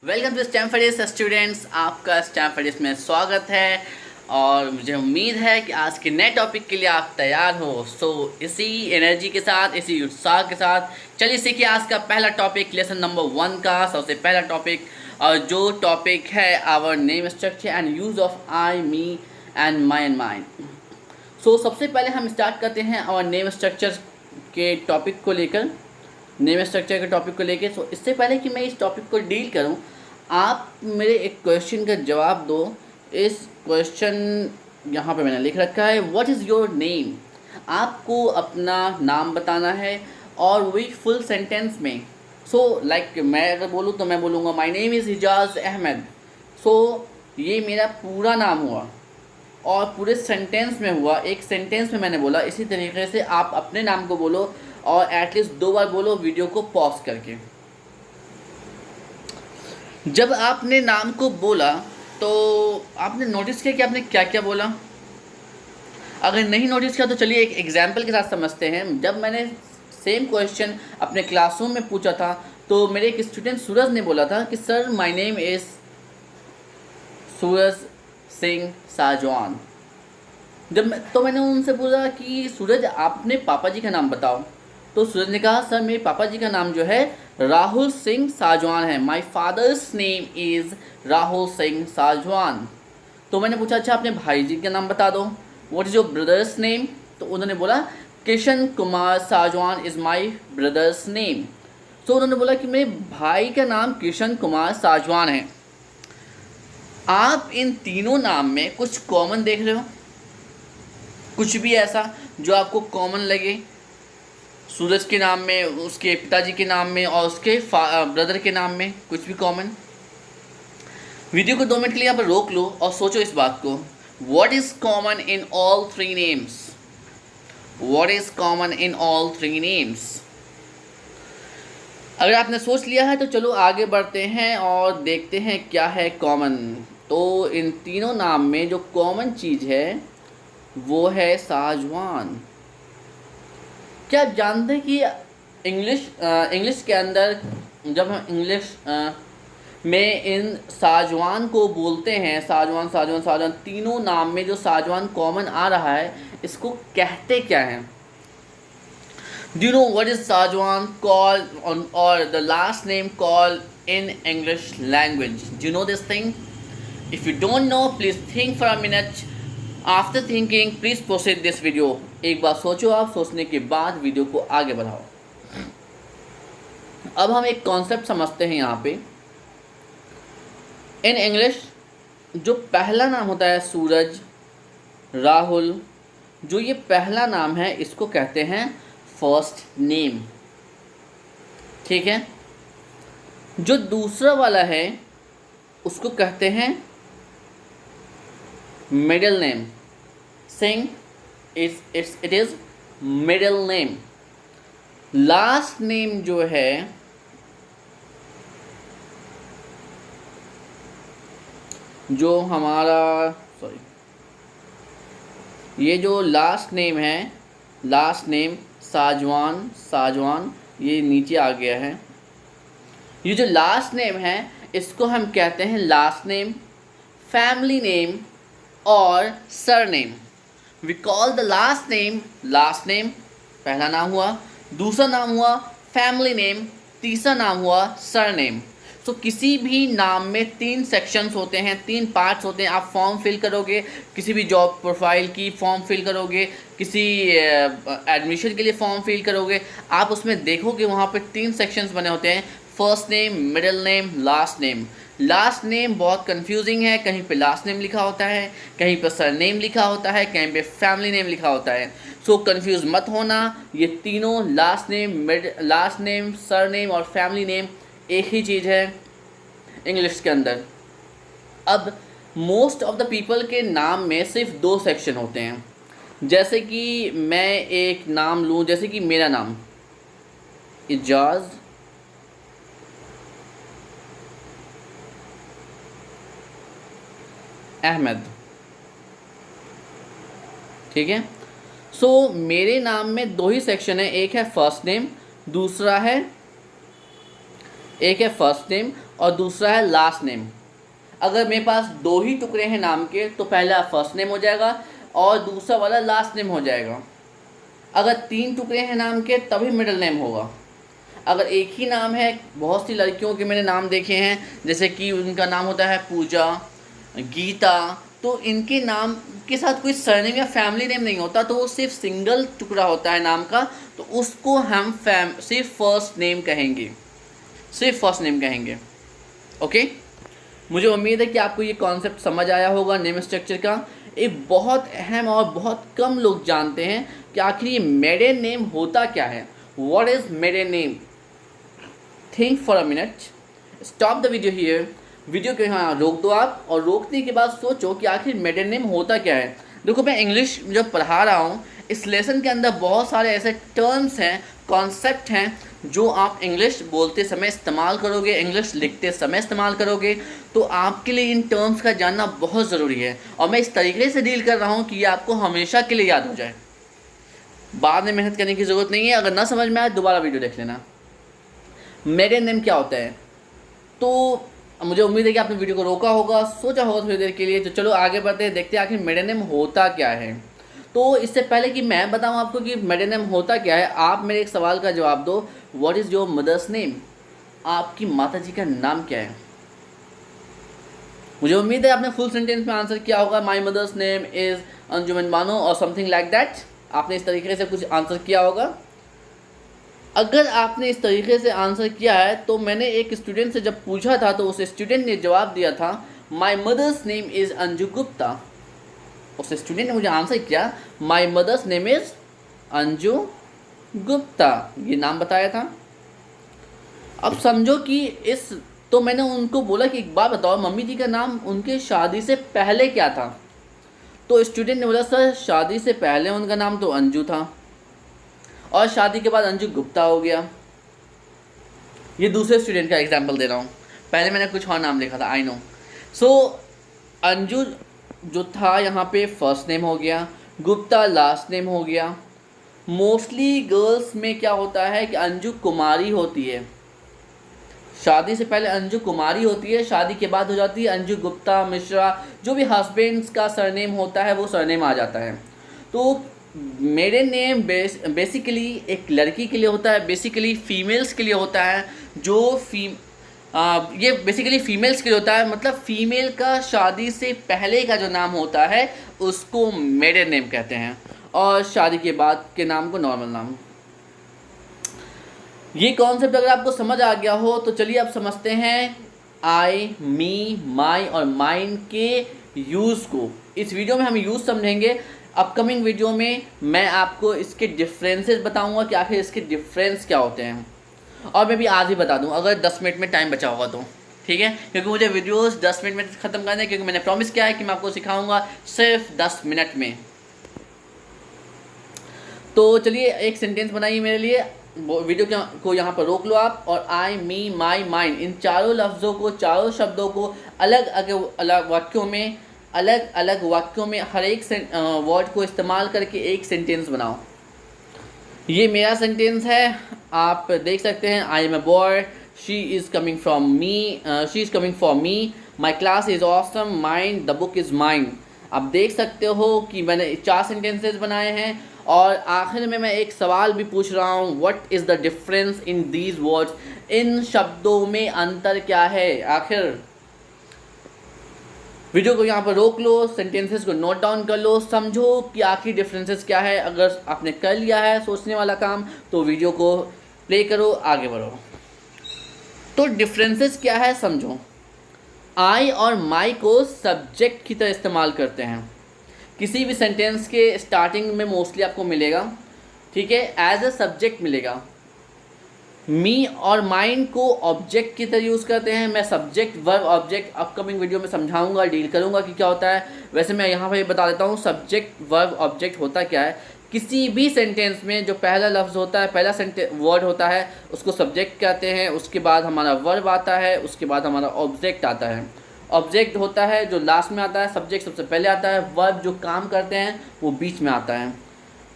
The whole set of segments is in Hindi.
वेलकम टू स्टैम फरीस स्टूडेंट्स, आपका स्टैम फरीस में स्वागत है। और मुझे उम्मीद है कि आज के नए टॉपिक के लिए आप तैयार हो। इसी एनर्जी के साथ, इसी उत्साह के साथ चलिए सीखिए आज का पहला टॉपिक, लेसन नंबर 1 का सबसे पहला टॉपिक। और जो टॉपिक है our name structure and use of I, me and my and mine. सबसे पहले हम स्टार्ट करते हैं आवर नेम स्ट्रक्चर के टॉपिक को लेकर, नेम स्ट्रक्चर के टॉपिक को लेके। इससे पहले कि मैं इस टॉपिक को डील करूं, आप मेरे एक क्वेश्चन का जवाब दो। इस क्वेश्चन यहाँ पे मैंने लिख रखा है, व्हाट इज़ योर नेम। आपको अपना नाम बताना है और वही फुल सेंटेंस में। लाइक मैं अगर बोलूँ तो मैं बोलूँगा माई नेम इज़ हिजाज़ अहमद। ये मेरा पूरा नाम हुआ और पूरे सेंटेंस में हुआ, एक सेंटेंस में मैंने बोला। इसी तरीके से आप अपने नाम को बोलो और एटलीस्ट 2 बार बोलो वीडियो को पॉज करके। जब आपने नाम को बोला तो आपने नोटिस किया कि आपने क्या क्या बोला। अगर नहीं नोटिस किया तो चलिए एक एग्जाम्पल के साथ समझते हैं। जब मैंने सेम क्वेश्चन अपने क्लासरूम में पूछा था तो मेरे एक स्टूडेंट सूरज ने बोला था कि sir my name is Suraj Singh Sajwan. मैंने उनसे पूछा कि सूरज आपने पापा जी का नाम बताओ। तो सूरज ने कहा सर मेरे पापा जी का नाम जो है राहुल सिंह साजवान है। My father's name is Rahul Singh Sajwan. तो मैंने पूछा अच्छा अपने भाई जी का नाम बता दो, what is your brother's name. तो उन्होंने बोला Kishan Kumar Sajwan is my brother's name. उन्होंने बोला कि मेरे भाई का नाम किशन कुमार साजवान है। आप इन तीनों नाम में कुछ कॉमन देख रहे हो? कुछ भी ऐसा जो आपको कॉमन लगे? सूरज के नाम में, उसके पिताजी के नाम में और उसके ब्रदर के नाम में कुछ भी कॉमन? वीडियो को 2 मिनट के लिए यहाँ पर रोक लो और सोचो इस बात को। What is common in all 3 names? What is common in all 3 names? अगर आपने सोच लिया है तो चलो आगे बढ़ते हैं और देखते हैं क्या है कॉमन। तो इन तीनों नाम में जो कॉमन चीज़ है वो है साजवान। क्या आप जानते हैं कि इंग्लिश के अंदर जब हम इंग्लिश में इन साजवान को बोलते हैं, साजवान साजवान साजवान, तीनों नाम में जो साजवान कॉमन आ रहा है इसको कहते क्या हैं? Do you know what is Sajwan called or the last name called in English language? Do you know this thing? If you don't know, please think for a minute. After thinking, please proceed this video. एक बार सोचो आप, सोचने के बाद वीडियो को आगे बढ़ाओ। अब हम एक कॉन्सेप्ट समझते हैं यहाँ पे। इन इंग्लिश जो पहला नाम होता है सूरज, राहुल, जो ये पहला नाम है इसको कहते हैं फर्स्ट नेम। ठीक है। जो दूसरा वाला है उसको कहते हैं middle name. Singh it is middle name. Last name जो है जो हमारा ये जो लास्ट नेम है, लास्ट नेम साजवान, ये नीचे आ गया है। ये जो लास्ट नेम है इसको हम कहते हैं लास्ट नेम, फैमिली नेम और surname. We call the last name पहला नाम हुआ, दूसरा नाम हुआ फैमिली नेम, तीसरा नाम हुआ सरनेम। किसी भी नाम में 3 सेक्शंस होते हैं, 3 पार्ट्स होते हैं। आप फॉर्म फिल करोगे, किसी भी जॉब प्रोफाइल की फॉर्म फिल करोगे, किसी एडमिशन के लिए फॉर्म फिल करोगे, आप उसमें देखोगे वहाँ पे 3 सेक्शंस बने होते हैं, first name, middle name, last name. Last name बहुत कंफ्यूजिंग है, कहीं पे लास्ट नेम लिखा होता है, कहीं पे सरनेम लिखा होता है, कहीं पे फैमिली नेम लिखा होता है। कंफ्यूज मत होना, ये तीनों लास्ट नेम, सरनेम और फैमिली नेम एक ही चीज़ है इंग्लिश के अंदर। अब मोस्ट ऑफ द पीपल के नाम में सिर्फ 2 सेक्शन होते हैं। जैसे कि मैं एक नाम लूँ, जैसे कि मेरा नाम इजाज़ अहमद। ठीक है। मेरे नाम में 2 ही सेक्शन है, एक है फर्स्ट नेम, दूसरा है एक है फर्स्ट नेम और दूसरा है लास्ट नेम। अगर मेरे पास दो ही टुकड़े हैं नाम के तो पहला फर्स्ट नेम हो जाएगा और दूसरा वाला लास्ट नेम हो जाएगा। अगर तीन टुकड़े हैं नाम के तभी मिडिल नेम होगा। अगर एक ही नाम है, बहुत सी लड़कियों के मैंने नाम देखे हैं, जैसे कि उनका नाम होता है पूजा, गीता, तो इनके नाम के साथ कोई सरनेम या फैमिली नेम नहीं होता, तो वो सिर्फ सिंगल टुकड़ा होता है नाम का, तो उसको हम सिर्फ फर्स्ट नेम कहेंगे, सिर्फ फर्स्ट नेम कहेंगे। ओके, मुझे उम्मीद है कि आपको ये कॉन्सेप्ट समझ आया होगा नेम स्ट्रक्चर का। एक बहुत अहम और बहुत कम लोग जानते हैं कि आखिर ये मेडन नेम होता क्या है। What is maiden name? Think for a minute, stop the video here. Video को यहाँ रोक दो आप, और रोकने के बाद सोचो कि आखिर मेडन नेम होता क्या है। देखो, मैं इंग्लिश जब पढ़ा रहा हूँ, इस लेसन के अंदर बहुत सारे ऐसे टर्म्स हैं, कॉन्सेप्ट हैं, जो आप इंग्लिश बोलते समय इस्तेमाल करोगे, इंग्लिश लिखते समय इस्तेमाल करोगे, तो आपके लिए इन टर्म्स का जानना बहुत ज़रूरी है। और मैं इस तरीके से डील कर रहा हूँ कि ये आपको हमेशा के लिए याद हो जाए, बाद में मेहनत करने की ज़रूरत नहीं है। अगर ना समझ में आए दोबारा वीडियो देख लेना। मेडन नेम क्या होता है? तो मुझे उम्मीद है कि आपने वीडियो को रोका होगा, सोचा होगा थोड़ी देर के लिए। तो चलो आगे बढ़ते हैं, देखते हैं आखिर मेडन नेम होता क्या है। तो इससे पहले कि मैं बताऊं आपको कि मेडन नेम होता क्या है, आप मेरे एक सवाल का जवाब दो। What is your mother's name? आपकी माता जी का नाम क्या है? मुझे उम्मीद है आपने फुल सेंटेंस में आंसर किया होगा, माई मदर्स नेम इज़ अंजुमन बानो और समथिंग लाइक दैट। आपने इस तरीके से कुछ आंसर किया होगा। अगर आपने इस तरीके से आंसर किया है, तो मैंने एक स्टूडेंट से जब पूछा था तो उस स्टूडेंट ने जवाब दिया था, my mother's name is Anju Gupta. उस स्टूडेंट ने मुझे आंसर किया, my mother's name is Anju Gupta, ये नाम बताया था। अब समझो कि तो मैंने उनको बोला कि एक बात बताओ, मम्मी जी का नाम उनके शादी से पहले क्या था? तो स्टूडेंट ने बोला, सर शादी से पहले उनका नाम तो अंजू था और शादी के बाद अंजू गुप्ता हो गया। ये दूसरे स्टूडेंट का एग्जांपल दे रहा हूँ, पहले मैंने कुछ और नाम लिखा था, आई नो। सो अंजू जो था यहाँ पे फर्स्ट नेम हो गया, गुप्ता लास्ट नेम हो गया। मोस्टली गर्ल्स में क्या होता है कि अंजू कुमारी होती है, शादी से पहले अंजू कुमारी होती है, शादी के बाद हो जाती है अंजू गुप्ता मिश्रा, जो भी हस्बैंड्स का सरनेम होता है वो सरनेम आ जाता है। तो मेरे नेम बेसिकली एक लड़की के लिए होता है, बेसिकली फ़ीमेल्स के लिए होता है, ये बेसिकली फ़ीमेल्स के लिए होता है, मतलब फ़ीमेल का शादी से पहले का जो नाम होता है उसको मेडन नेम कहते हैं, और शादी के बाद के नाम को नॉर्मल नाम। ये कॉन्सेप्ट अगर आपको समझ आ गया हो तो चलिए अब समझते हैं आई, मी, माई और माइन के यूज़ को। इस वीडियो में हम यूज़ समझेंगे। अपकमिंग वीडियो में मैं आपको इसके डिफरेंसेस बताऊंगा कि आखिर इसके डिफरेंस क्या होते हैं, और मैं भी आज ही बता दूं अगर 10 मिनट में टाइम बचा होगा तो, ठीक है, क्योंकि मुझे वीडियोस 10 मिनट में ख़त्म करने हैं, क्योंकि मैंने प्रॉमिस किया है कि मैं आपको सिखाऊंगा सिर्फ 10 मिनट में। तो चलिए एक सेंटेंस बनाइए मेरे लिए, वीडियो को यहाँ पर रोक लो आप, और आई, मी, माई, माइन, इन चारों लफ्ज़ों को, चारों शब्दों को अलग अलग वाक्यों में हर एक वर्ड को इस्तेमाल करके एक सेंटेंस बनाओ। ये मेरा सेंटेंस है, आप देख सकते हैं। I am a boy, she is coming for me, my class is awesome, mine, the book is mine. आप देख सकते हो कि मैंने 4 सेंटेंसेस बनाए हैं, और आखिर में मैं एक सवाल भी पूछ रहा हूँ, what is the difference in these words? इन शब्दों में अंतर क्या है? आखिर वीडियो को यहाँ पर रोक लो, सेंटेंसेस को नोट डाउन कर लो, समझो कि आखिर डिफरेंसेस क्या है। अगर आपने कर लिया है सोचने वाला काम तो वीडियो को प्ले करो, आगे बढ़ो। तो डिफरेंसेस क्या है समझो। आई और माई को सब्जेक्ट की तरह इस्तेमाल करते हैं, किसी भी सेंटेंस के स्टार्टिंग में मोस्टली आपको मिलेगा, ठीक है, एज अ सब्जेक्ट मिलेगा। मी और माइन को ऑब्जेक्ट की तरह यूज़ करते हैं। मैं subject verb object upcoming video में समझाऊंगा, डील करूंगा कि क्या होता है। वैसे मैं यहाँ पर बता देता हूँ सब्जेक्ट वर्ब ऑब्जेक्ट होता क्या है। किसी भी सेंटेंस में जो पहला लफ्ज़ होता है, पहला वर्ड होता है, उसको सब्जेक्ट कहते हैं, उसके बाद हमारा वर्ब आता है, उसके बाद हमारा ऑब्जेक्ट आता है। ऑब्जेक्ट होता है जो लास्ट में आता है, सब्जेक्ट सबसे पहले आता है, वर्ब जो काम करते हैं वो बीच में आता है।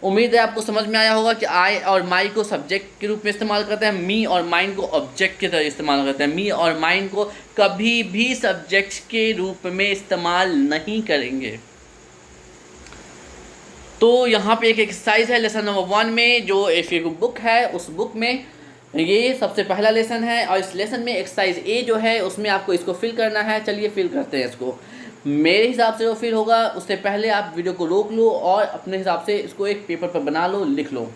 उम्मीद है आपको समझ में आया होगा कि आई और माई को सब्जेक्ट के रूप में इस्तेमाल करते हैं, मी और माइन को ऑब्जेक्ट की तरह इस्तेमाल करते हैं। मी और माइन को कभी भी सब्जेक्ट के रूप में इस्तेमाल नहीं करेंगे। तो यहाँ पे एक एक्सरसाइज है लेसन नंबर 1 में, जो एक बुक है, उस बुक में ये सबसे पहला लेसन है और इस लेसन में एक्सरसाइज ए जो है उसमें आपको इसको फिल करना है। चलिए फिल करते हैं इसको। मेरे हिसाब से जो फिल होगा उससे पहले आप वीडियो को रोक लो और अपने हिसाब से इसको एक पेपर पर बना लो, लिख लो।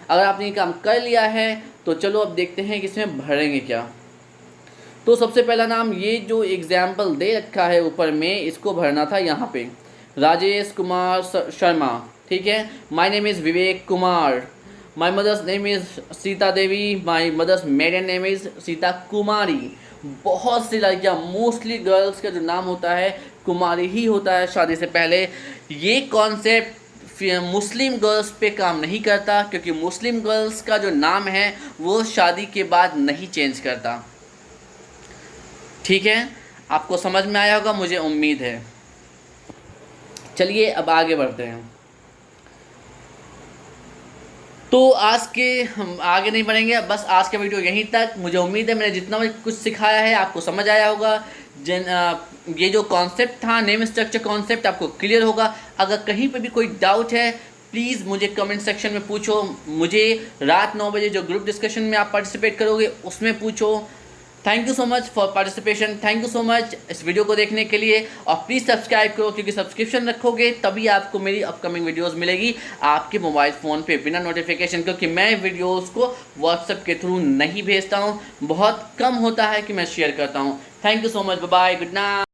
अगर आपने ये काम कर लिया है तो चलो अब देखते हैं कि इसमें भरेंगे क्या। तो सबसे पहला नाम, ये जो एग्जाम्पल दे रखा है ऊपर में, इसको भरना था यहाँ पे, राजेश कुमार शर्मा। ठीक है, my name is Vivek Kumar, my mother's name is Sita Devi, my mother's maiden name is Sita Kumari. बहुत सी लड़कियाँ, मोस्टली गर्ल्स का जो नाम होता है कुमारी ही होता है शादी से पहले। ये कॉन्सेप्ट मुस्लिम गर्ल्स पे काम नहीं करता, क्योंकि मुस्लिम गर्ल्स का जो नाम है वो शादी के बाद नहीं चेंज करता। ठीक है, आपको समझ में आया होगा मुझे उम्मीद है। चलिए अब आगे बढ़ते हैं। तो आज के हम आगे नहीं बढ़ेंगे, बस आज का वीडियो यहीं तक। मुझे उम्मीद है मैंने जितना भी कुछ सिखाया है आपको समझ आया होगा। ये जो कॉन्सेप्ट था, नेम स्ट्रक्चर कॉन्सेप्ट, आपको क्लियर होगा। अगर कहीं पे भी कोई डाउट है प्लीज़ मुझे कमेंट सेक्शन में पूछो। मुझे रात 9 बजे जो ग्रुप डिस्कशन में आप पार्टिसिपेट करोगे उसमें पूछो। Thank you so much for participation, thank you so much इस वीडियो को देखने के लिए। और प्लीज़ सब्सक्राइब करो, क्योंकि सब्सक्रिप्शन रखोगे तभी आपको मेरी अपकमिंग वीडियोस मिलेगी आपके मोबाइल फ़ोन पे बिना नोटिफिकेशन, क्योंकि मैं वीडियोस को व्हाट्सएप के थ्रू नहीं भेजता हूँ। बहुत कम होता है कि मैं शेयर करता हूँ। Thank you so much, bye bye, good night.